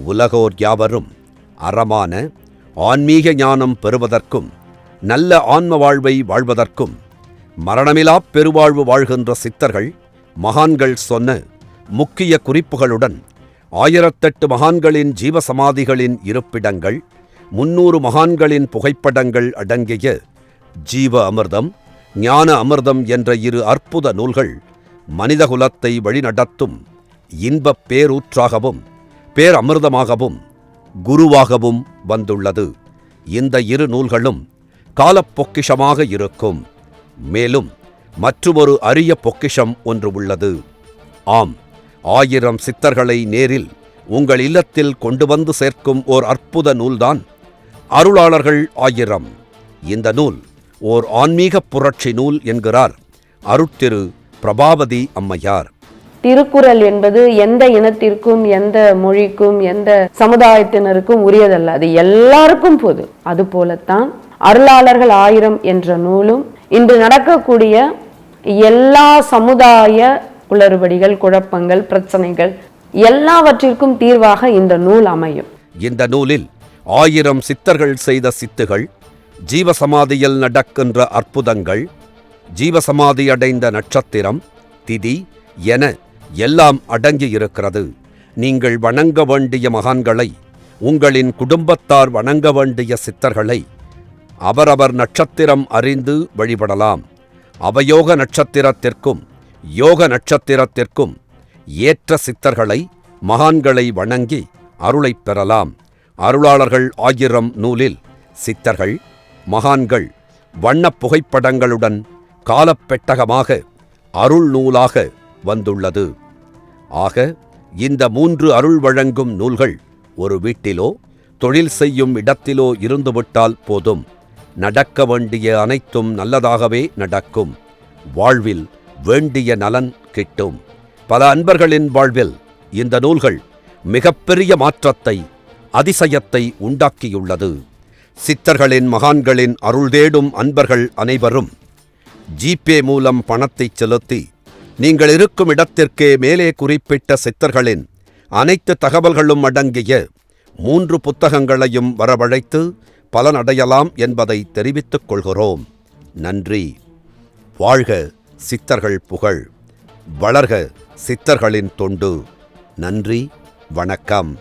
உலகோர் யாவரும் அறமான ஆன்மீக ஞானம் பெறுவதற்கும் நல்ல ஆன்ம வாழ்வை வாழ்வதற்கும் மரணமிலாப் பெருவாழ்வு வாழ்கின்ற சித்தர்கள் மகான்கள் சொன்ன முக்கிய குறிப்புகளுடன் 1008 மகான்களின் ஜீவசமாதிகளின் இருப்பிடங்கள், 300 மகான்களின் புகைப்படங்கள் அடங்கிய ஜீவ அமிர்தம், ஞான அமிர்தம் என்ற 2 அற்புத நூல்கள் மனிதகுலத்தை வழிநடத்தும் இன்பப் பேரூற்றாகவும் பேரமிர்தமாகவும் குருவாகவும் வந்துள்ளது. இந்த 2 நூல்களும் காலப்பொக்கிஷமாக இருக்கும். மேலும் மற்றுமொரு அரிய பொக்கிஷம் ஒன்று உள்ளது. ஆம், 1000 சித்தர்களை நேரில் உங்கள் இல்லத்தில் கொண்டு வந்து சேர்க்கும் ஓர் அற்புத நூல்தான் அருளாளர்கள் 1000. இந்த நூல் ஓர் ஆன்மீக புரட்சி நூல் என்கிறார் அருட்திரு பிரபாவதி அம்மையார். திருக்குறள் என்பது எந்த இனத்திற்கும், எந்த மொழிக்கும், எந்த சமுதாயத்தினருக்கும் உரியதல்ல. அது எல்லாருக்கும் பொது. அது போலத்தான் அருளாளர்கள் 1000 என்ற நூலும் இன்று நடக்கக்கூடிய எல்லா சமுதாய குளறுபடிகள், குழப்பங்கள், பிரச்சனைகள் எல்லாவற்றிற்கும் தீர்வாக இந்த நூல் அமையும். இந்த நூலில் 1000 சித்தர்கள் செய்த சித்துகள், ஜீவசமாதியில் நடக்கின்ற அற்புதங்கள், ஜீவசமாதி அடைந்த நட்சத்திரம், திதி என எல்லாம் அடங்கியிருக்கிறது. நீங்கள் வணங்க வேண்டிய மகான்களை, உங்களின் குடும்பத்தார் வணங்க வேண்டிய சித்தர்களை அவரவர் நட்சத்திரம் அறிந்து வழிபடலாம். அவயோக நட்சத்திரத்திற்கும் யோக நட்சத்திரத்திற்கும் ஏற்ற சித்தர்களை, மகான்களை வணங்கி அருளைப் பெறலாம். அருளாளர்கள் 1000 நூலில் சித்தர்கள், மகான்கள் வண்ணப் புகைப்படங்களுடன் காலப்பெட்டகமாக அருள் நூலாக வந்துள்ளது. ஆக இந்த 3 அருள் வழங்கும் நூல்கள் ஒரு வீட்டிலோ தொழில் செய்யும் இடத்திலோ இருந்துவிட்டால் போதும். நடக்க வேண்டிய அனைத்தும் நல்லதாகவே நடக்கும். வாழ்வில் வேண்டிய நலன் கிட்டும். பல அன்பர்களின் வாழ்வில் இந்த நூல்கள் மிகப்பெரிய மாற்றத்தை, அதிசயத்தை உண்டாக்கியுள்ளது. சித்தர்களின், மகான்களின் அருள் தேடும் அன்பர்கள் அனைவரும் ஜிபே மூலம் பணத்தை செலுத்தி நீங்கள் இருக்கும் இடத்திற்கே மேலே குறிப்பிட்ட சித்தர்களின் அனைத்து தகவல்களும் அடங்கிய 3 புத்தகங்களையும் வரவழைத்து பலனடையலாம் என்பதை தெரிவித்துக் கொள்கிறோம். நன்றி. வாழ்க சித்தர்கள் புகழ், வளர்க சித்தர்களின் தொண்டு. நன்றி, வணக்கம்.